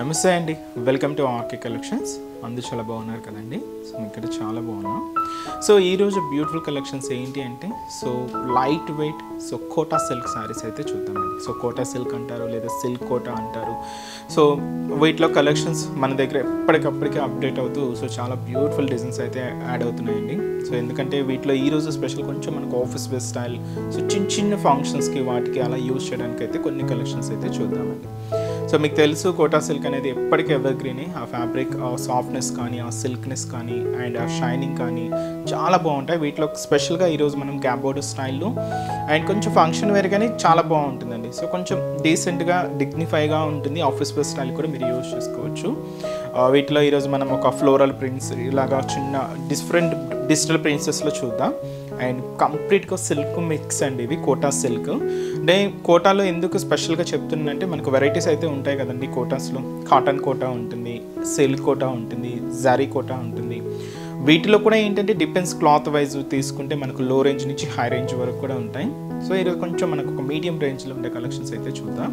నమస్తే అండి, welcome to RK collections. అందరూ చాలా బాగున్నారు కదండి. సో ఇక్కడ చాలా బాగున్నాం. సో ఈరోజు బ్యూటిఫుల్ కలెక్షన్స్ ఏంటి అంటే light weight Kota silk sarees అయితే చూద్దామండి. కోటా సిల్క్ అంటారు లేదా సిల్క్ కోటా అంటారు. వీటిలో కలెక్షన్స్ మన దగ్గర ఎప్పటికప్పటికే అప్డేట్ అవుతూ చాలా బ్యూటిఫుల్ డిజైన్స్ అయితే యాడ్ అవుతున్నాయండి. ఎందుకంటే వీటిలో ఈరోజు స్పెషల్ కొంచెం మనకు ఆఫీస్ వేర్ స్టైల్ చిన్న చిన్న ఫంక్షన్స్కి వాటికి అలా యూజ్ చేయడానికి అయితే కొన్ని కలెక్షన్స్ అయితే చూద్దామండి. మీకు తెలుసు కోటా సిల్క్ అనేది ఎప్పటికీ ఎవర్ గ్రీన్. ఆ ఫ్యాబ్రిక్, ఆ సాఫ్ట్నెస్ కానీ, ఆ సిల్క్నెస్ కానీ అండ్ ఆ షైనింగ్ కానీ చాలా బాగుంటాయి. వీటిలో స్పెషల్గా ఈరోజు మనం గ్యాప్ బోర్డర్ స్టైల్లో అండ్ కొంచెం ఫంక్షన్ వేర్ కానీ చాలా బాగుంటుందండి. కొంచెం డీసెంట్గా డిగ్నిఫైగా ఉంటుంది. ఆఫీస్ వేర్ స్టైల్ కూడా మీరు యూజ్ చేసుకోవచ్చు. వీటిలో ఈరోజు మనం ఒక ఫ్లోరల్ ప్రింట్స్ ఇలాగా చిన్న డిఫరెంట్ డిజిటల్ ప్రింట్సెస్లో చూద్దాం. అండ్ కంప్లీట్గా సిల్క్ మిక్స్ అండి. ఇవి కోటా సిల్క్. అంటే కోటాలో ఎందుకు స్పెషల్గా చెప్తున్నానంటే మనకు వెరైటీస్ అయితే ఉంటాయి కదండి. కోటాస్లో కాటన్ కోటా ఉంటుంది, సిల్క్ కోటా ఉంటుంది, జారీ కోటా ఉంటుంది. వీటిలో కూడా ఏంటంటే డిపెండ్స్ క్లాత్ వైజ్ తీసుకుంటే మనకు లో రేంజ్ నుంచి హై రేంజ్ వరకు కూడా ఉంటాయి. ఈరోజు కొంచెం మనకు ఒక మీడియం రేంజ్లో ఉండే కలెక్షన్స్ అయితే చూద్దాం.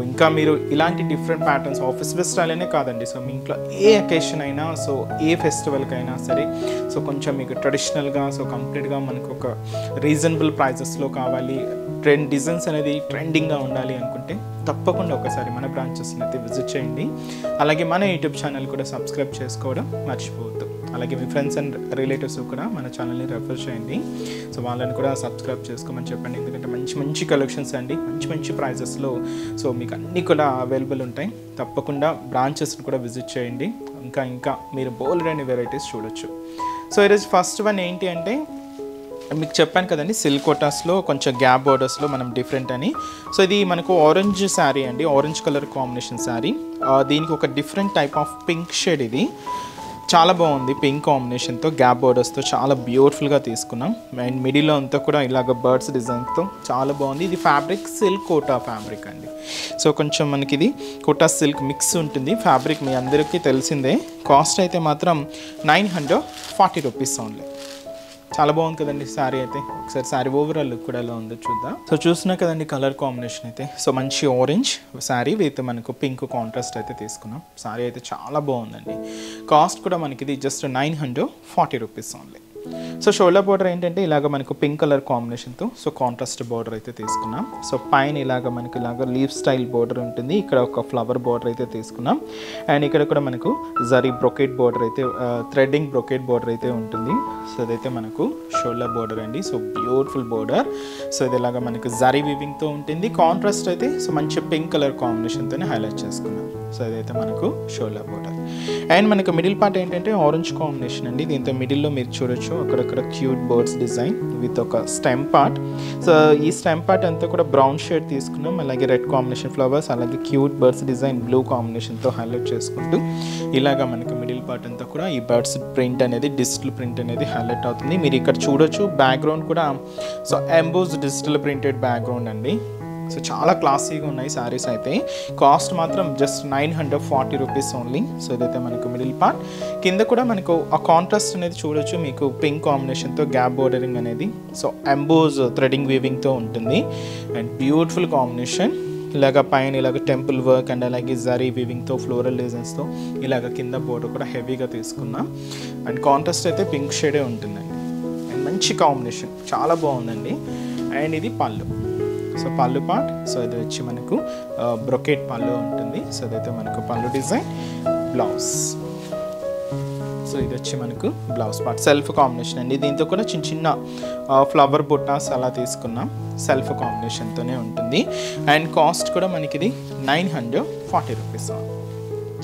ఇంకా మీరు ఇలాంటి different patterns office wear style అనే కాదండి. మీ ఇంట్లో ఏ అకేషన్ అయినా ఏ ఫెస్టివల్కి అయినా సరే కొంచెం మీకు ట్రెడిషనల్గా కంప్లీట్గా మనకు ఒక రీజనబుల్ ప్రైజెస్లో కావాలి, డిజైన్స్ అనేది ట్రెండింగ్గా ఉండాలి అనుకుంటే తప్పకుండా ఒకసారి మన బ్రాంచెస్ని అయితే విజిట్ చేయండి. అలాగే మన యూట్యూబ్ ఛానల్ కూడా సబ్స్క్రైబ్ చేసుకోవడం మర్చిపోవద్దు. అలాగే మీ ఫ్రెండ్స్ అండ్ రిలేటివ్స్ కూడా మన ఛానల్ని రెఫర్ చేయండి. వాళ్ళని కూడా సబ్స్క్రైబ్ చేసుకోమని చెప్పండి. ఎందుకంటే మంచి మంచి కలెక్షన్స్ అండి, మంచి మంచి ప్రైజెస్లో మీకు అన్నీ కూడా అవైలబుల్ ఉంటాయి. తప్పకుండా బ్రాంచెస్ని కూడా విజిట్ చేయండి. ఇంకా మీరు బోల్డ్ అనే వెరైటీస్ చూడొచ్చు. ఈరోజు ఫస్ట్ వన్ ఏంటి అంటే మీకు చెప్పాను కదండి, సిల్క్ కోటాస్లో కొంచెం గ్యాప్ బోర్డర్స్లో మనం డిఫరెంట్ అని. ఇది మనకు ఆరెంజ్ శారీ అండి, ఆరెంజ్ కలర్ కాంబినేషన్ శారీ. దీనికి ఒక different type of pink shade. ఇది చాలా బాగుంది. పింక్ కాంబినేషన్తో గ్యాప్ బోర్డర్స్తో చాలా బ్యూటిఫుల్గా తీసుకున్నాం. అండ్ మిడిల్లో అంతా కూడా ఇలాగ బర్డ్స్ డిజైన్తో చాలా బాగుంది. ఇది ఫ్యాబ్రిక్ సిల్క్ కోటా ఫ్యాబ్రిక్ అండి. కొంచెం మనకి ఇది కోటా సిల్క్ మిక్స్ ఉంటుంది. ఫ్యాబ్రిక్ మీ అందరికీ తెలిసిందే. కాస్ట్ అయితే మాత్రం 940 రూపీస్ ఓన్లీ. చాలా బాగుంది కదండి శారీ అయితే. ఒకసారి శారీ ఓవరాల్ లుక్ కూడా ఎలా ఉందో చూద్దాం. చూస్తున్నా కదండి కలర్ కాంబినేషన్ అయితే. మంచి ఆరెంజ్ శారీ విత్ మనకు పింక్ కాంట్రాస్ట్ అయితే తీసుకున్నాం. శారీ అయితే చాలా బాగుందండి. కాస్ట్ కూడా మనకి ఇది just 940 rupees only. Shoulder border ఏంటంటే ఇలాగ మనకు పింక్ కలర్ కాంబినేషన్తో కాంట్రాస్ట్ బోర్డర్ అయితే తీసుకున్నాం. పైన ఇలాగ మనకు ఇలాగ లీఫ్ స్టైల్ బోర్డర్ ఉంటుంది. ఇక్కడ ఒక ఫ్లవర్ బోర్డర్ అయితే తీసుకున్నాం. అండ్ ఇక్కడ కూడా మనకు జరీ బ్రొకెట్ బోర్డర్ అయితే, థ్రెడ్డింగ్ బ్రొకెట్ బోర్డర్ అయితే ఉంటుంది. అదైతే మనకు షోల్డర్ బోర్డర్ అండి. Beautiful border. ఇది ఇలాగ మనకు జరీ వీవింగ్తో ఉంటుంది. కాంట్రాస్ట్ అయితే మంచి పింక్ కలర్ కాంబినేషన్తోనే హైలైట్ చేసుకున్నాం. ఇదైతే మనకు షోల్డర్ బోర్డర్. అండ్ మనకు మిడిల్ పార్ట్ ఏంటంటే ఆరెంజ్ కాంబినేషన్ అండి. దీంతో మిడిల్లో మీరు చూడొచ్చు అక్కడక్కడ క్యూట్ బర్డ్స్ డిజైన్ విత్ ఒక స్టెమ్ పార్ట్. ఈ స్టెమ్ పార్ట్ అంతా కూడా బ్రౌన్ షేడ్ తీసుకున్నాం. అలాగే రెడ్ కాంబినేషన్ ఫ్లవర్స్, అలాగే క్యూట్ బర్డ్స్ డిజైన్ బ్లూ కాంబినేషన్తో హైలైట్ చేసుకుంటూ ఇలాగా మనకు మిడిల్ పార్ట్ అంతా కూడా ఈ బర్డ్స్ ప్రింట్ అనేది, డిజిటల్ ప్రింట్ అనేది హైలైట్ అవుతుంది. మీరు ఇక్కడ చూడొచ్చు బ్యాక్గ్రౌండ్ కూడా ఎంబోస్ డిజిటల్ ప్రింటెడ్ బ్యాక్గ్రౌండ్ అండి. చాలా క్లాసీగా ఉన్నాయి శారీస్ అయితే. కాస్ట్ మాత్రం జస్ట్ 940 రూపీస్ ఓన్లీ. ఇదైతే మనకు మిడిల్ పార్ట్. కింద కూడా మనకు ఆ కాంట్రాస్ట్ అనేది చూడొచ్చు. మీకు పింక్ కాంబినేషన్తో గ్యాప్ బోర్డరింగ్ అనేది ఎంబోస్ థ్రెడింగ్ వీవింగ్తో ఉంటుంది. And beautiful combination. ఇలాగ పైన ఇలాగ టెంపుల్ వర్క్ అండ్ అలాగే జరీ వీవింగ్తో ఫ్లోరల్ డిజైన్స్తో ఇలాగ కింద బోర్డర్ కూడా హెవీగా తీసుకున్నాం. అండ్ కాంట్రాస్ట్ అయితే పింక్ షేడే ఉంటుందండి. అండ్ మంచి కాంబినేషన్, చాలా బాగుందండి. అండ్ ఇది పళ్ళు. పళ్ళు పార్ట్. ఇది వచ్చి మనకు బ్రొకెట్ పళ్ళు ఉంటుంది. ఇదైతే మనకు పళ్ళు డిజైన్. బ్లౌజ్. ఇది వచ్చి మనకు బ్లౌజ్ పార్ట్. సెల్ఫ్ కాంబినేషన్ అండి. దీంతో కూడా చిన్న చిన్న ఫ్లవర్ బుట్టాస్ అలా తీసుకున్నాం. సెల్ఫ్ కాంబినేషన్తోనే ఉంటుంది. అండ్ కాస్ట్ కూడా మనకి ఇది 940 రూపీస్.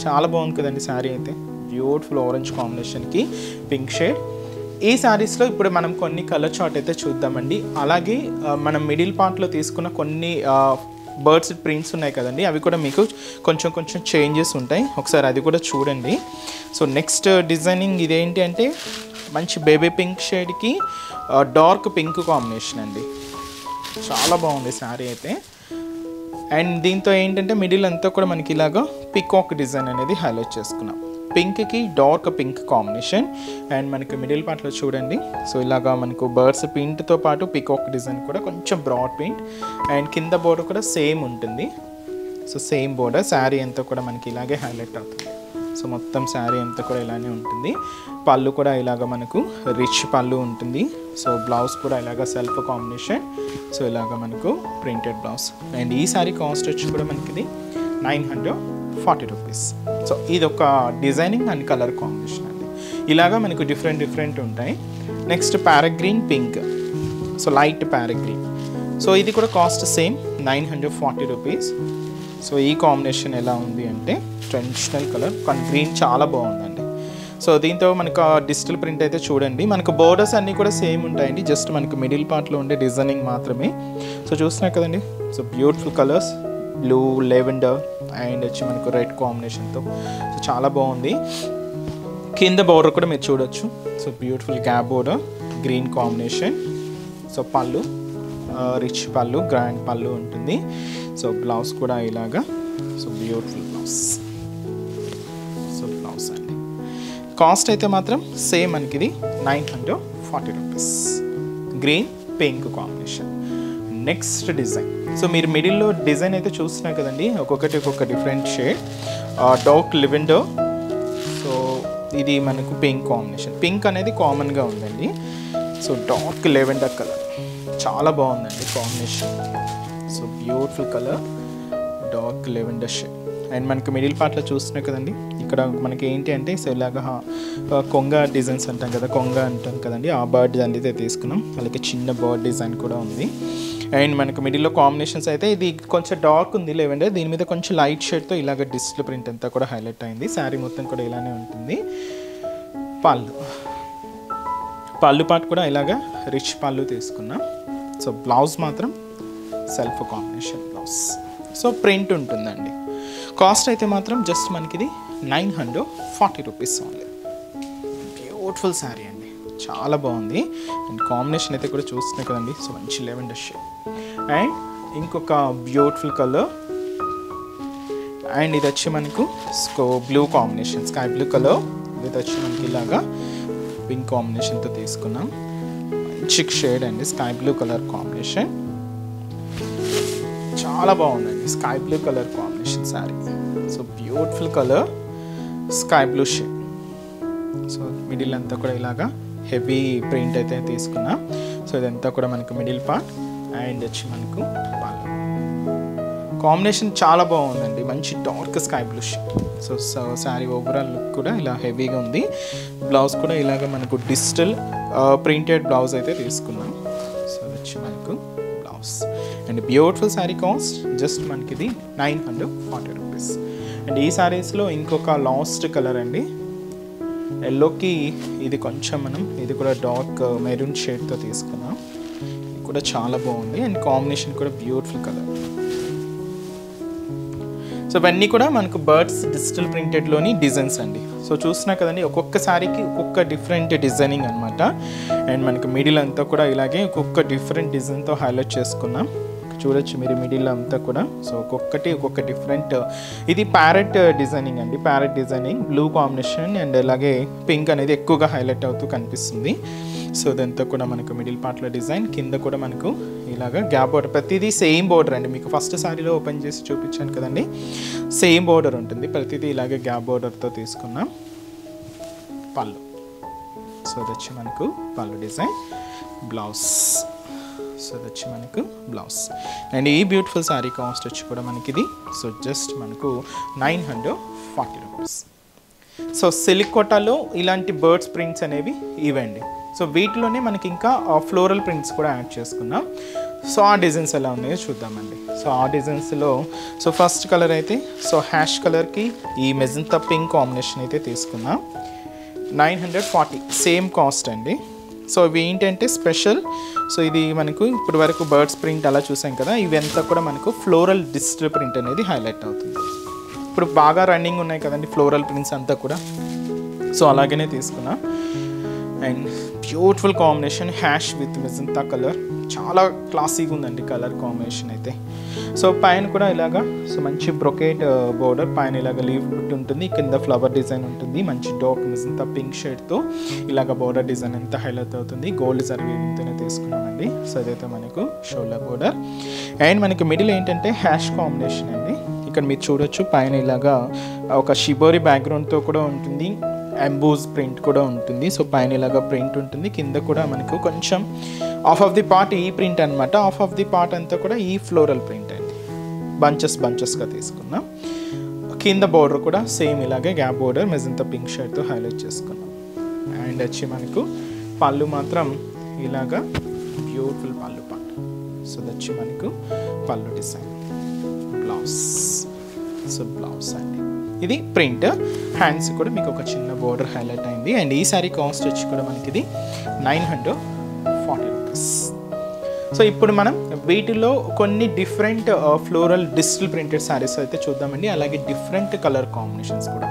చాలా బాగుంది కదండి శారీ అయితే. బ్యూటిఫుల్ ఆరెంజ్ కాంబినేషన్కి పింక్ షేడ్. ఈ శారీస్లో ఇప్పుడు మనం కొన్ని కలర్ చార్ట్ అయితే చూద్దామండి. అలాగే మనం మిడిల్ పార్ట్లో తీసుకున్న కొన్ని బర్డ్స్ ప్రింట్స్ ఉన్నాయి కదండి, అవి కూడా మీకు కొంచెం కొంచెం చేంజెస్ ఉంటాయి. ఒకసారి అది కూడా చూడండి. నెక్స్ట్ డిజైనింగ్ ఇదేంటి అంటే మంచి బేబీ పింక్ షేడ్కి డార్క్ పింక్ కాంబినేషన్ అండి. చాలా బాగుంది శారీ అయితే. అండ్ దీంతో ఏంటంటే మిడిల్ అంతా కూడా మనకి ఇలాగా పికాక్ డిజైన్ అనేది హైలైట్ చేసుకున్నాం. పింక్కి డార్క్ పింక్ కాంబినేషన్. అండ్ మనకి మిడిల్ పార్ట్లో చూడండి ఇలాగా మనకు బర్డ్స్ ప్రింట్తో పాటు పికాక్ డిజైన్ కూడా కొంచెం బ్రాడ్ ప్రింట్. అండ్ కింద బోర్డర్ కూడా సేమ్ ఉంటుంది. సో సేమ్ బోర్డర్, శారీ అంతా కూడా మనకి ఇలాగే హైలైట్ అవుతుంది. సో మొత్తం శారీ అంతా కూడా ఇలానే ఉంటుంది. పళ్ళు కూడా ఇలాగ మనకు రిచ్ పళ్ళు ఉంటుంది. సో బ్లౌజ్ కూడా ఇలాగ సెల్ఫ్ కాంబినేషన్, సో ఇలాగ మనకు ప్రింటెడ్ బ్లౌజ్. అండ్ ఈ శారీ కాస్ట్ వచ్చి కూడా మనకి ఇది 940 రూపీస్. సో ఇది ఒక డిజైనింగ్ అండ్ కలర్ కాంబినేషన్ అండి. ఇలాగా మనకు డిఫరెంట్ ఉంటాయి. Next parrot green pink, so light parrot green. So ఇది కూడా కాస్ట్ సేమ్ 940 రూపీస్. సో ఈ కాంబినేషన్ ఎలా ఉంది అంటే ట్రెడిషనల్ కలర్ కానీ గ్రీన్ చాలా బాగుందండి. సో దీంతో మనకు డిజిటల్ ప్రింట్ అయితే చూడండి, మనకు బోర్డర్స్ అన్నీ కూడా సేమ్ ఉంటాయండి, జస్ట్ మనకు మిడిల్ పార్ట్లో ఉండే డిజైనింగ్ మాత్రమే. సో చూస్తున్నారు కదండి, so beautiful colours, blue, lavender and వచ్చి మనకు రెడ్ కాంబినేషన్తో సో చాలా బాగుంది. కింద బోర్డర్ కూడా మీరు చూడొచ్చు. So beautiful gap border, green combination. So పళ్ళు రిచ్ పళ్ళు, గ్రాండ్ పళ్ళు ఉంటుంది. సో బ్లౌజ్ కూడా ఇలాగా, so beautiful blouse. So blouse అండి కాస్ట్ అయితే మాత్రం సేమ్ మనకి ఇది 940 rupees. Green pink combination. Next design, so మీరు మిడిల్లో డిజైన్ అయితే చూస్తున్నారు కదండి, ఒక్కొక్కటి ఒక్కొక్క different shade. Dark lavender, so ఇది మనకు పింక్ కాంబినేషన్. పింక్ అనేది కామన్గా ఉందండి. సో డార్క్ లెవెండర్ కలర్ చాలా బాగుందండి combination. So beautiful colour, dark lavender shade. And మనకి మిడిల్ పార్ట్లో చూస్తున్నాయి కదండి, ఇక్కడ మనకి ఏంటి అంటే సో ఇలాగా కొంగ డిజైన్స్ అంటాం కదా, కొంగ అంటాం కదండి, ఆ బర్డ్ అనేది తీసుకున్నాం. అలాగే చిన్న బర్డ్ డిజైన్ కూడా ఉంది. అండ్ మనకు మిడిల్లో కాంబినేషన్స్ అయితే ఇది కొంచెం డార్క్ ఉంది లెవెండర్, దీని మీద కొంచెం లైట్ షేడ్తో ఇలాగ డిజిటల్ ప్రింట్ అంతా కూడా హైలైట్ అయింది. శారీ మొత్తం కూడా ఇలానే ఉంటుంది. పళ్ళు పార్ట్ కూడా ఇలాగా రిచ్ పళ్ళు తీసుకున్నాం. సో బ్లౌజ్ మాత్రం self combination blouse. So print ఉంటుందండి. కాస్ట్ అయితే మాత్రం జస్ట్ మనకి ఇది 940 రూపీస్ ఓన్లీ. బ్యూటిఫుల్ శారీ అండి, చాలా బాగుంది. అండ్ కాంబినేషన్ అయితే కూడా చూస్తున్నాయి కదండి, సో మంచి లెవెండర్ షేడ్. అండ్ ఇంకొక బ్యూటిఫుల్ కలర్, అండ్ ఇది వచ్చి మనకు blue combination, sky blue colour. ఇది వచ్చి మనకి ఇలాగా పింక్ కాంబినేషన్తో తీసుకున్నాం. మంచి షేడ్ అండి, స్కై బ్లూ కలర్ కాంబినేషన్. చాలా బాగుందండి sky blue colour combination sari. So beautiful colour, sky blue shade. So middle అంతా కూడా ఇలాగా హెవీ ప్రింట్ అయితే తీసుకున్నాం. సో ఇదంతా కూడా మనకు మిడిల్ పార్ట్. అండ్ వచ్చి మనకు పళ్ళు కాంబినేషన్ చాలా బాగుందండి, మంచి dark sky blue shade. So sari overall look కూడా ఇలా హెవీగా ఉంది. బ్లౌజ్ కూడా ఇలాగ మనకు డిజిటల్ ప్రింటెడ్ బ్లౌజ్ అయితే తీసుకున్నాం. సో వచ్చి మనకు blouse. And beautiful sari cost just మనకి ఇది 940 రూపీస్. అండ్ ఈ శారీస్లో ఇంకొక లాస్ట్ కలర్ అండి, ఎల్లోకి ఇది కొంచెం మనం ఇది కూడా డార్క్ మెరూన్ షేడ్తో తీసుకున్నాం. ఇది కూడా చాలా బాగుంది. అండ్ కాంబినేషన్ కూడా బ్యూటిఫుల్ కలర్. సో ఇవన్నీ కూడా మనకు బర్డ్స్ డిజిటల్ ప్రింటెడ్లోని డిజైన్స్ అండి. సో చూస్తున్నా కదండి, ఒక్కొక్క శారీకి ఒక్కొక్క డిఫరెంట్ డిజైనింగ్ అనమాట. అండ్ మనకి మిడిల్ అంతా కూడా ఇలాగే ఒక్కొక్క డిఫరెంట్ డిజైన్తో హైలైట్ చేసుకున్నాం. చూడొచ్చు మీరు మిడిల్ అంతా కూడా. సో ఒక్కొక్కటి ఒక్కొక్క డిఫరెంట్. ఇది ప్యారెట్ డిజైనింగ్ అండి, parrot designing, blue combination. And అలాగే పింక్ అనేది ఎక్కువగా హైలైట్ అవుతూ కనిపిస్తుంది. సో ఇదంతా కూడా మనకు మిడిల్ పార్ట్లో డిజైన్. కింద కూడా మనకు ఇలాగా గ్యాప్ బోర్డర్, ప్రతిదీ సేమ్ బోర్డర్ అండి. మీకు ఫస్ట్ సారీలో ఓపెన్ చేసి చూపించాను కదండి, సేమ్ బోర్డర్ ఉంటుంది. ప్రతిదీ ఇలాగే గ్యాప్ బోర్డర్తో తీసుకున్నాం. పళ్ళు, సో ఇది వచ్చి మనకు పళ్ళు డిజైన్. బ్లౌజ్, సో ఇది వచ్చి మనకు బ్లౌజ్. అండ్ ఈ బ్యూటిఫుల్ శారీ కాస్ట్ వచ్చి కూడా మనకి ఇది సో జస్ట్ మనకు 940 రూపీస్. సో సిల్క్ కోటాలో ఇలాంటి బర్డ్స్ ప్రింట్స్ అనేవి ఇవ్వండి. సో వీటిలోనే మనకి ఇంకా ఫ్లోరల్ ప్రింట్స్ కూడా యాడ్ చేసుకున్నాం. సో ఆ డిజైన్స్ ఎలా ఉన్నాయో చూద్దామండి. సో ఆ డిజైన్స్లో సో ఫస్ట్ కలర్ అయితే సో హ్యాష్ కలర్కి ఈ మెజంతా పింక్ కాంబినేషన్ అయితే తీసుకున్నాం. 940 సేమ్ కాస్ట్ అండి. సో ఇవి ఏంటంటే స్పెషల్. సో ఇది మనకు ఇప్పుడు వరకు బర్డ్స్ ప్రింట్ అలా చూసాం కదా, ఇవంతా కూడా మనకు ఫ్లోరల్ డిజిటల్ ప్రింట్ అనేది హైలైట్ అవుతుంది. ఇప్పుడు బాగా రన్నింగ్ ఉన్నాయి కదండి ఫ్లోరల్ ప్రింట్స్ అంతా కూడా. సో అలాగనే తీసుకున్నా. And beautiful combination, hash with magenta colour. చాలా క్లాసీగా ఉందండి కలర్ కాంబినేషన్ అయితే. సో పైన కూడా ఇలాగా సో మంచి బ్రొకేట్ బోర్డర్, పైన ఇలాగ లీవ్ బుట్ ఉంటుంది, కింద ఫ్లవర్ డిజైన్ ఉంటుంది. మంచి డార్క్ మెజంతా పింక్ షేడ్తో ఇలాగ బోర్డర్ డిజైన్ ఎంత హైలైట్ అవుతుంది. గోల్డ్ సర్వీతోనే తీసుకున్నామండి. సో అదైతే మనకు షోల్డర్ బోర్డర్. అండ్ మనకి మిడిల్ ఏంటంటే హ్యాష్ కాంబినేషన్ అండి. ఇక్కడ మీరు చూడొచ్చు పైన ఇలాగా ఒక షిబోరి బ్యాక్గ్రౌండ్తో కూడా ఉంటుంది, ఎంబోజ్ ప్రింట్ కూడా ఉంటుంది. సో పైన ఇలాగా ప్రింట్ ఉంటుంది, కింద కూడా మనకు కొంచెం ఆఫ్ ది పార్ట్ ఈ ప్రింట్ అనమాట. ఆఫ్ ది పార్ట్ అంతా కూడా ఈ ఫ్లోరల్ ప్రింట్ అండి, బంచెస్గా తీసుకున్నాం. కింద బోర్డర్ కూడా సేమ్ ఇలాగే గ్యాప్ బోర్డర్ మెజంతా పింక్ షేడ్తో హైలైట్ చేసుకున్నాం. అండ్ వచ్చి మనకు పళ్ళు మాత్రం ఇలాగా బ్యూటిఫుల్ పళ్ళు పార్ట్. సో వచ్చి మనకు పళ్ళు డిజైన్. బ్లౌజ్, సో బ్లౌజ్ అండి ఇది ప్రింట్. హ్యాండ్స్ కూడా మీకు ఒక చిన్న బోర్డర్ హైలైట్ అయింది. అండ్ ఈ సారీ కాస్ట్ వచ్చి కూడా మనకి ఇది 940 రూపీస్. సో ఇప్పుడు మనం వీటిలో కొన్ని different floral digital printed saris అయితే చూద్దామండి, అలాగే డిఫరెంట్ కలర్ కాంబినేషన్స్ కూడా.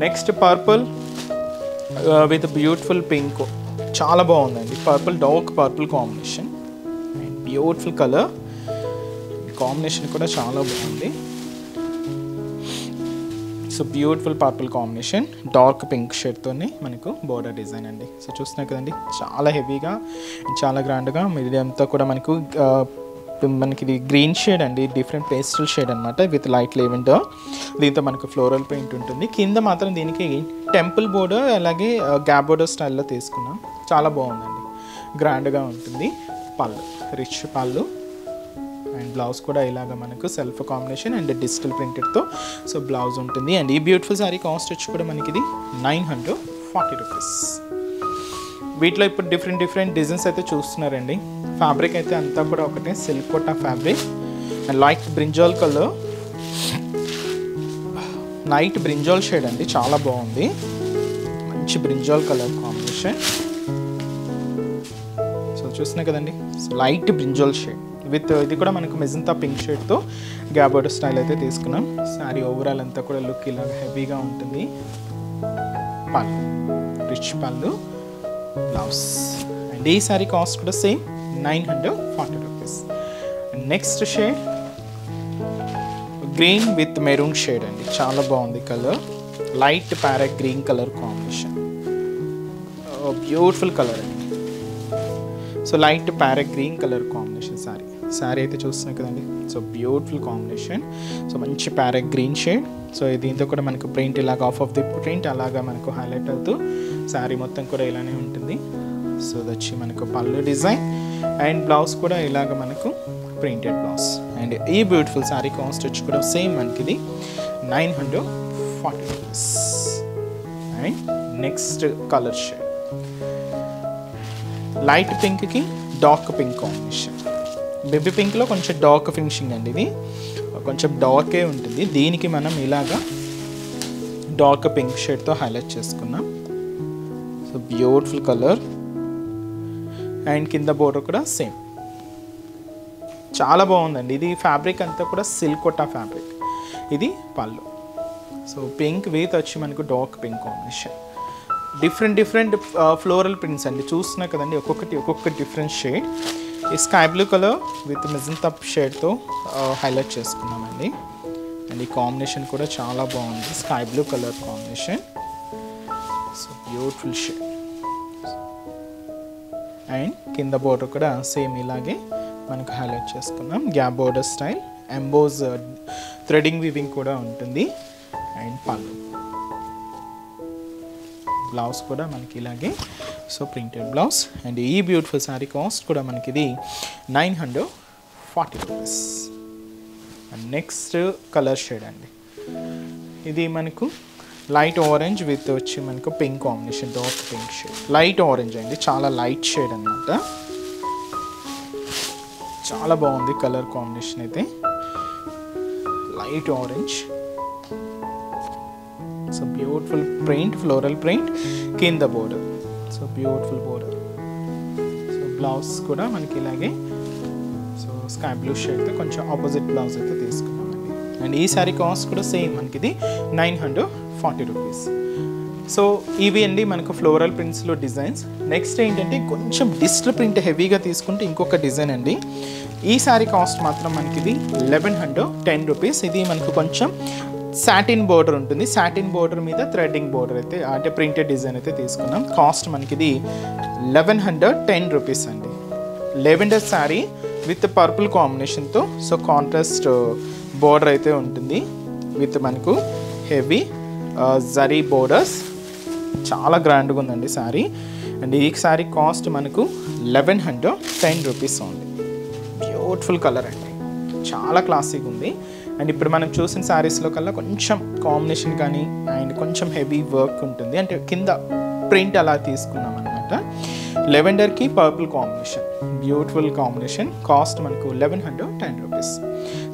Next purple with beautiful pink, చాలా బాగుందండి. Purple, dark purple combination and beautiful colour combination కూడా చాలా బాగుంది. So beautiful purple combination dark pink షేడ్తోనే మనకు బోర్డర్ డిజైన్ అండి. సో చూస్తున్నారు కదండి, చాలా హెవీగా చాలా గ్రాండ్గా మీడియంతో కూడా మనకి ఇది గ్రీన్ షేడ్ అండి, డిఫరెంట్ పేస్టల్ షేడ్ అనమాట విత్ లైట్ లెవెండర్. దీంతో మనకు ఫ్లోరల్ ప్రింట్ ఉంటుంది. కింద మాత్రం దీనికి టెంపుల్ బోర్డర్ అలాగే గ్యాప్ బోర్డర్ స్టైల్లో తీసుకున్నాం. చాలా బాగుందండి, గ్రాండ్గా ఉంటుంది. పళ్ళు రిచ్ పళ్ళు అండ్ బ్లౌజ్ కూడా ఇలాగ మనకు సెల్ఫ్ కాంబినేషన్ అండ్ డిజిటల్ ప్రింటెడ్తో సో బ్లౌజ్ ఉంటుంది. అండ్ ఈ బ్యూటిఫుల్ సారీ కాస్ట్ వచ్చి కూడా మనకి ఇది 940 రూపీస్. వీటిలో ఇప్పుడు డిఫరెంట్ డిజైన్స్ అయితే చూస్తున్నారండి. ఫ్యాబ్రిక్ అయితే అంతా కూడా ఒకటే silk Kota fabric and light brinjal colour, night brinjal shade అండి, చాలా బాగుంది. మంచి బ్రింజాల్ కలర్ కాంబినేషన్. సో చూస్తున్నాయి కదండి, లైట్ బ్రింజాల్ షేడ్ విత్ ఇది కూడా మనకు మెజంతా పింక్ షేడ్తో గ్యాప్ బోర్డర్ స్టైల్ అయితే తీసుకున్నాం. శారీ ఓవరాల్ అంతా కూడా లుక్ ఇలా హెవీగా ఉంటుంది. పళ్ళు రిచ్ పళ్ళు, బ్లౌజ్. అండ్ ఈ శారీ కాస్ట్ కూడా same 940 rupees. Next shade green with maroon shade అండి, చాలా బాగుంది colour. Light parrot green colour combination, beautiful colour అండి. So light parrot green colour combination sari అయితే చూస్తున్నాయి కదండి. So beautiful combination. సో మంచి ప్యారెట్ గ్రీన్ షేడ్. సో దీంతో కూడా మనకు ప్రింట్ ఇలాగ ఆఫ్ ది ప్రింట్ అలాగా మనకు హైలైట్ అవుతూ శారీ మొత్తం కూడా ఇలానే ఉంటుంది. సో వచ్చి మనకు పళ్ళు డిజైన్ అండ్ బ్లౌజ్ కూడా ఇలాగ మనకు ప్రింటెడ్ బ్లౌజ్. అండ్ ఈ బ్యూటిఫుల్ శారీ కాస్ట్ వచ్చి కూడా సేమ్ మనకి ఇది 940 rupees. And next colour shade light పింక్కి డార్క్ పింక్ కాంబినేషన్. బేబీ పింక్లో కొంచెం డార్క్ ఫినిషింగ్ అండి, ఇది కొంచెం డార్కే ఉంటుంది. దీనికి మనం ఇలాగా డార్క్ పింక్ షేడ్తో హైలైట్ చేసుకున్నాం. సో బ్యూటిఫుల్ కలర్ అండ్ కింద బోర్డర్ కూడా సేమ్, చాలా బాగుందండి. ఇది ఫ్యాబ్రిక్ అంతా కూడా సిల్క్ కోటా ఫ్యాబ్రిక్. ఇది పళ్ళు. సో పింక్ విత్ వచ్చి మనకు dark pink combination. Different floral prints అండి, చూస్తున్నా కదండి, ఒక్కొక్క డిఫరెంట్ షేడ్. ఈ sky blue colour with magenta షేడ్తో హైలైట్ చేసుకున్నామండి. అండ్ ఈ కాంబినేషన్ కూడా చాలా బాగుంది, sky blue colour combination. So beautiful shade. And కింద బోర్డర్ కూడా సేమ్ ఇలాగే మనకు హైలైట్ చేసుకున్నాం. Gap border style, emboss threading weaving కూడా ఉంటుంది. అండ్ పళ్ళు, బ్లౌజ్ కూడా మనకి ఇలాగే సో ప్రింటెడ్ బ్లౌజ్. అండ్ ఈ బ్యూటిఫుల్ శారీ కాస్ట్ కూడా మనకి ఇది 940 rupees. And next colour shade అండి, ఇది మనకు లైట్ ఆరెంజ్ విత్ వచ్చి మనకు pink combination, dark pink shade. Light orange అండి, చాలా లైట్ షేడ్ అనమాట. చాలా బాగుంది కలర్ కాంబినేషన్ అయితే, light orange. So beautiful print, floral print, కింద border. So beautiful border. So blouse కూడా మనకి ఇలాగే సో స్కై బ్లూ షేడ్తో కొంచెం ఆపోజిట్ బ్లౌజ్ అయితే తీసుకున్నామండి. అండ్ ఈ శారీ కాస్ట్ కూడా సేమ్ మనకి ఇది 940 రూపీస్. సో ఇవి అండి మనకు ఫ్లోరల్ ప్రింట్స్లో డిజైన్స్. నెక్స్ట్ ఏంటంటే కొంచెం డిజిటల్ ప్రింట్ హెవీగా తీసుకుంటే ఇంకొక డిజైన్ అండి. ఈ శారీ కాస్ట్ మాత్రం మనకి ఇది 1110 రూపీస్. ఇది మనకు కొంచెం సాటిన్ బోర్డర్ ఉంటుంది, సాటిన్ బోర్డర్ మీద థ్రెడ్డింగ్ బోర్డర్ అయితే అంటే ప్రింటెడ్ డిజైన్ అయితే తీసుకున్నాం. కాస్ట్ మనకి ఇది 1110 రూపీస్ అండి. లెవెండర్ శారీ విత్ పర్పుల్ కాంబినేషన్తో సో కాంట్రాస్ట్ బోర్డర్ అయితే ఉంటుంది విత్ మనకు హెవీ జరీ బోర్డర్స్. చాలా గ్రాండ్గా ఉందండి శారీ. అండ్ ఈ శారీ కాస్ట్ మనకు 1110 రూపీస్ ఉంది. బ్యూటిఫుల్ కలర్ అండి, చాలా క్లాసిక్ ఉంది. అండ్ ఇప్పుడు మనం చూసిన శారీస్లో కల్లా కొంచెం కాంబినేషన్ కానీ అండ్ కొంచెం హెవీ వర్క్ ఉంటుంది, అంటే కింద ప్రింట్ అలా తీసుకున్నాం అనమాట. లెవెండర్కి purple combination, beautiful combination. Cost మనకు 1110 రూపీస్.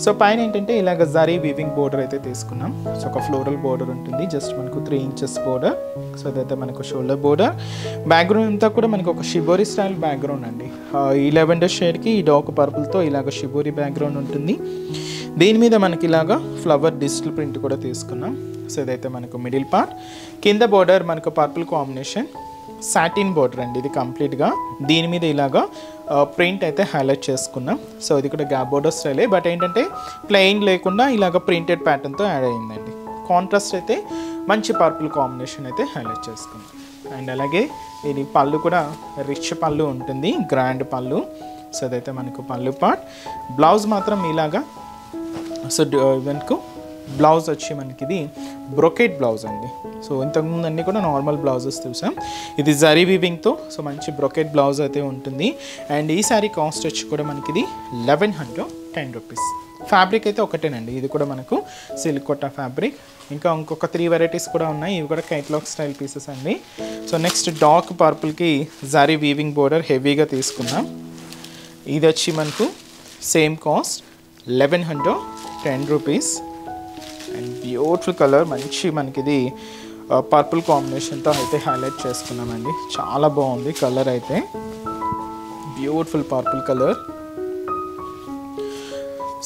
సో పైన ఏంటంటే ఇలాగ జరీ వీవింగ్ బోర్డర్ అయితే తీసుకున్నాం. సో ఒక ఫ్లోరల్ బోర్డర్ ఉంటుంది, జస్ట్ మనకు 3 ఇంచెస్ బోర్డర్. సో అదైతే మనకు షోల్డర్ బోర్డర్. బ్యాక్గ్రౌండ్ అంతా కూడా మనకు ఒక షిబోరి స్టైల్ బ్యాక్గ్రౌండ్ అండి. ఈ లెవెండర్ షేడ్కి ఈ డార్క్ పర్పుల్తో ఇలాగ షిబోరి బ్యాక్గ్రౌండ్ ఉంటుంది. దీని మీద మనకి ఇలాగా ఫ్లవర్ డిజిటల్ ప్రింట్ కూడా తీసుకున్నాం. సో ఇదైతే మనకు మిడిల్ పార్ట్. కింద బోర్డర్ మనకు పర్పుల్ కాంబినేషన్, సాటిన్ బోర్డర్ అండి ఇది కంప్లీట్గా. దీని మీద ఇలాగా ప్రింట్ అయితే హైలైట్ చేసుకున్నాం. సో ఇది కూడా గ్యాప్ బోర్డర్ స్టైలే, బట్ ఏంటంటే ప్లెయిన్ లేకుండా ఇలాగ ప్రింటెడ్ ప్యాటర్న్తో యాడ్ అయ్యిందండి. కాంట్రాస్ట్ అయితే మంచి పర్పుల్ కాంబినేషన్ అయితే హైలైట్ చేసుకున్నాం. అండ్ అలాగే ఇది పళ్ళు కూడా రిచ్ పళ్ళు ఉంటుంది, గ్రాండ్ పళ్ళు. సో అదైతే మనకు పళ్ళు పార్ట్. బ్లౌజ్ మాత్రం ఇలాగా, సో మనకు బ్లౌజ్ వచ్చి మనకి ఇది బ్రొకెట్ బ్లౌజ్ అండి. సో ఇంతకుముందు అన్నీ కూడా నార్మల్ బ్లౌజెస్ చూసాం, ఇది జరీ వీవింగ్తో సో మంచి బ్రొకెట్ బ్లౌజ్ అయితే ఉంటుంది. అండ్ ఈ శారీ కాస్ట్ వచ్చి కూడా మనకి ఇది 1110 రూపీస్. ఫ్యాబ్రిక్ అయితే ఒకటేనండి, ఇది కూడా మనకు సిల్క్ కోటా ఫ్యాబ్రిక్. ఇంకా ఇంకొక 3 వెరైటీస్ కూడా ఉన్నాయి, ఇవి కూడా కైట్లాగ్ స్టైల్ పీసెస్ అండి. సో నెక్స్ట్ డార్క్ పర్పుల్కి జరీ వీవింగ్ బోర్డర్ హెవీగా తీసుకున్నాం. ఇది వచ్చి మనకు same cost 1110 rupees. And beautiful colour, మంచి మనకి ఇది పర్పుల్ కాంబినేషన్తో అయితే హైలైట్ చేసుకున్నామండి. చాలా బాగుంది కలర్ అయితే, బ్యూటిఫుల్ పర్పుల్ కలర్.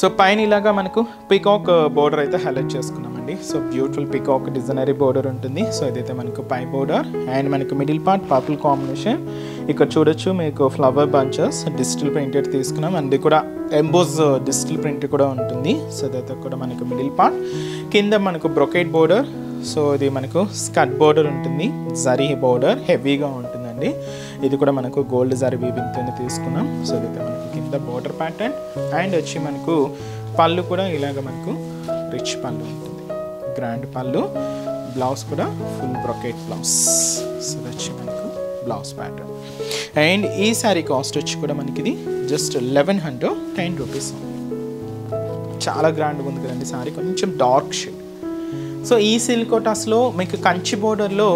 సో పైన ఇలాగా మనకు పికాక్ బోర్డర్ అయితే హైలైట్ చేసుకున్నామండి. So beautiful peacock designery border ఉంటుంది. సో ఇదైతే మనకు పై బోర్డర్. అండ్ మనకు మిడిల్ పార్ట్ పర్పుల్ కాంబినేషన్. ఇక్కడ చూడొచ్చు మీకు ఫ్లవర్ బంచెస్ డిజిటల్ ప్రింటెడ్ తీసుకున్నాం, అది కూడా ఎంబోస్ డిజిటల్ ప్రింట్ కూడా ఉంటుంది. సో అదైతే కూడా మనకు మిడిల్ పార్ట్. కింద మనకు బ్రొకెట్ బోర్డర్. సో ఇది మనకు స్కర్ట్ బోర్డర్ ఉంటుంది, జరీ బోర్డర్ హెవీగా ఉంటుందండి. ఇది కూడా మనకు గోల్డ్ జరీ వీవింగ్తో తీసుకున్నాం. సో ఇదైతే మనకు కింద బోర్డర్ ప్యాటర్న్. అండ్ వచ్చి మనకు పళ్ళు కూడా ఇలాగ మనకు రిచ్ పళ్ళు ఉంటుంది, గ్రాండ్ పళ్ళు. బ్లౌజ్ కూడా ఫుల్ బ్రొకెట్ బ్లౌజ్. సో ఇది వచ్చి మనకు బ్లౌజ్ ప్యాటర్న్. అండ్ ఈ శారీ కాస్ట్ వచ్చి కూడా మనకి ఇది జస్ట్ 1110 రూపీస్. చాలా గ్రాండ్గా ఉంది కదండి శారీ, కొంచెం డార్క్ షేడ్. సో ఈ సిల్క్ కోటాస్లో మీకు కంచి బోర్డర్లో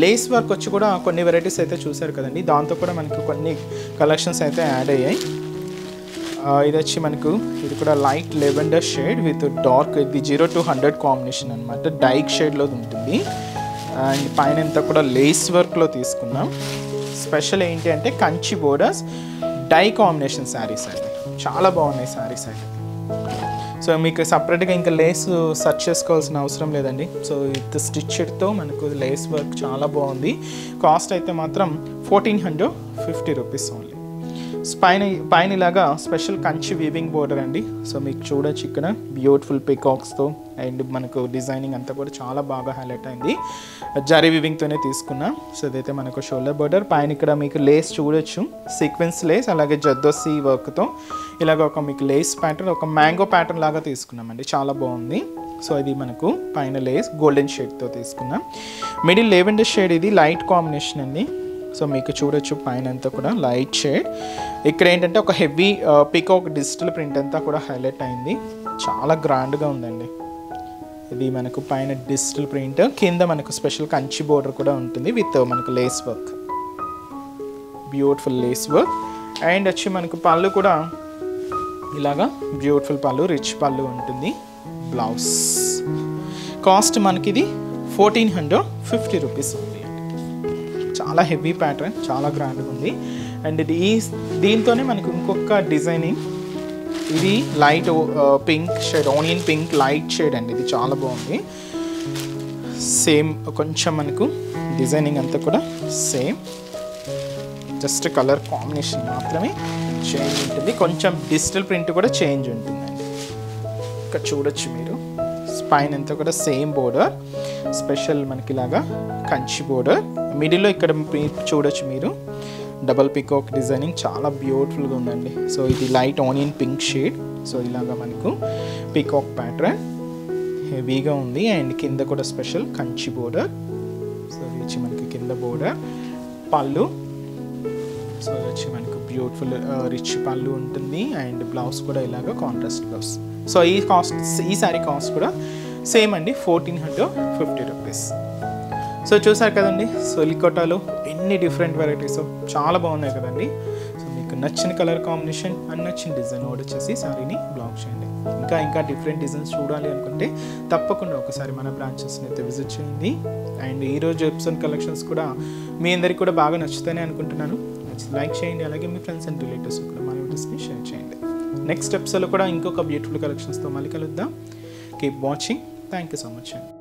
లేస్ వర్క్ వచ్చి కూడా కొన్ని వెరైటీస్ అయితే చూసారు కదండి, దాంతో కూడా మనకు కొన్ని కలెక్షన్స్ అయితే యాడ్ అయ్యాయి. ఇది వచ్చి మనకు ఇది కూడా light lavender shade with dark, ఇది 0 to 100 కాంబినేషన్ అనమాట, డైక్ షేడ్లో ఉంటుంది. అండ్ పైన అంతా కూడా లేస్ వర్క్లో తీసుకున్నాం. స్పెషల్ ఏంటి అంటే Kanchi borders dye combination sarees అండి, చాలా బాగున్నాయి శారీస్ అయితే. సో మీకు సపరేట్గా ఇంకా లేస్ సెర్చ్ చేసుకోవాల్సిన అవసరం లేదండి. సో విత్ స్టిచ్డ్తో మనకు లేస్ వర్క్ చాలా బాగుంది. కాస్ట్ అయితే మాత్రం 1450 రూపీస్ ఓన్లీ. పైన ఇలాగా స్పెషల్ కంచి వీవింగ్ బోర్డర్ అండి. సో మీకు చూడొచ్చు ఇక్కడ బ్యూటిఫుల్ పికాక్స్తో అండ్ మనకు డిజైనింగ్ అంతా కూడా చాలా బాగా హైలైట్ అయింది, జరీ వీవింగ్తోనే తీసుకున్నాం. సో ఇదైతే మనకు షోల్డర్ బోర్డర్. పైన ఇక్కడ మీకు లేస్ చూడొచ్చు, సీక్వెన్స్ లేస్, అలాగే జద్దోసి వర్క్తో ఇలాగ ఒక మీకు లేస్ ప్యాటర్న్, ఒక మ్యాంగో ప్యాటర్న్ లాగా తీసుకున్నామండి, చాలా బాగుంది. సో ఇది మనకు పైన లేస్ గోల్డెన్ షేడ్తో తీసుకున్నాం. మిడిల్ లెవెండర్ షేడ్, ఇది లైట్ కాంబినేషన్ అండి. సో మీకు చూడొచ్చు పైన అంతా కూడా లైట్ షేడ్. ఇక్కడ ఏంటంటే ఒక హెవీ పికాక్ డిజిటల్ ప్రింట్ అంతా కూడా హైలైట్ అయింది, చాలా గ్రాండ్గా ఉందండి. ఇది మనకు పైన డిజిటల్ ప్రింట్, కింద మనకు స్పెషల్ కంచి బోర్డర్ కూడా ఉంటుంది విత్ మనకు lace work, beautiful lace work. And వచ్చి మనకు పళ్ళు కూడా ఇలాగా బ్యూటిఫుల్ పళ్ళు, రిచ్ పళ్ళు ఉంటుంది. బ్లౌజ్ కాస్ట్ మనకి ఇది 1450 రూపీస్ ఉంది. చాలా హెవీ ప్యాటర్న్, చాలా గ్రాండ్గా ఉంది. అండ్ ఇది దీంతోనే మనకు ఇంకొక డిజైనింగ్, ఇది light pink shade, onion pink light shade అండి, ఇది చాలా బాగుంది. సేమ్ కొంచెం మనకు డిజైనింగ్ అంతా కూడా సేమ్, జస్ట్ కలర్ కాంబినేషన్ మాత్రమే చేంజ్ ఉంటుంది, కొంచెం డిజిటల్ ప్రింట్ కూడా చేంజ్ ఉంటుందండి. ఇక్కడ చూడొచ్చు మీరు పైన అంతా కూడా సేమ్ బోర్డర్, స్పెషల్ మనకి ఇలాగా కంచి బోర్డర్. మిడిల్లో ఇక్కడ చూడొచ్చు మీరు డబల్ పికాక్ డిజైనింగ్, చాలా బ్యూటిఫుల్గా ఉందండి. సో ఇది light onion pink shade. So ఇలాగా మనకు పీకాక్ ప్యాటర్న్ హెవీగా ఉంది అండ్ కింద కూడా స్పెషల్ కంచి బోర్డర్. సో ఇది వచ్చి మనకి కింద బోర్డర్. పళ్ళు, సో ఇది వచ్చి మనకు బ్యూటిఫుల్ రిచ్ పళ్ళు ఉంటుంది అండ్ బ్లౌజ్ కూడా ఇలాగ కాంట్రాస్ట్ బ్లౌజ్. సో ఈ శారీ కాస్ట్ కూడా సేమ్ అండి, 1450 రూపీస్. సో చూసారు కదండి, సో లికోటాలో ఎన్ని డిఫరెంట్ వెరైటీస్ చాలా బాగున్నాయి కదండి. సో మీకు నచ్చిన కలర్ కాంబినేషన్ అండ్ నచ్చిన డిజైన్ ఆర్డర్ చేసి శారీని బ్లాక్ చేయండి. ఇంకా డిఫరెంట్ డిజైన్స్ చూడాలి అనుకుంటే తప్పకుండా ఒకసారి మన బ్రాంచెస్ని అయితే విజిట్ చేయండి. అండ్ ఈరోజు ఎపిసోడ్ కలెక్షన్స్ కూడా మీ అందరికీ కూడా బాగా నచ్చుతాయని అనుకుంటున్నాను. లైక్ చేయండి, అలాగే మీ ఫ్రెండ్స్ అండ్ రిలేటివ్స్ కూడా మన వీడియోస్ని షేర్ చేయండి. నెక్స్ట్ ఎపిసోడ్లో కూడా ఇంకొక బ్యూటిఫుల్ కలెక్షన్స్తో మళ్ళీ కలుద్దాం. Keep watching. Thank you so much అండి.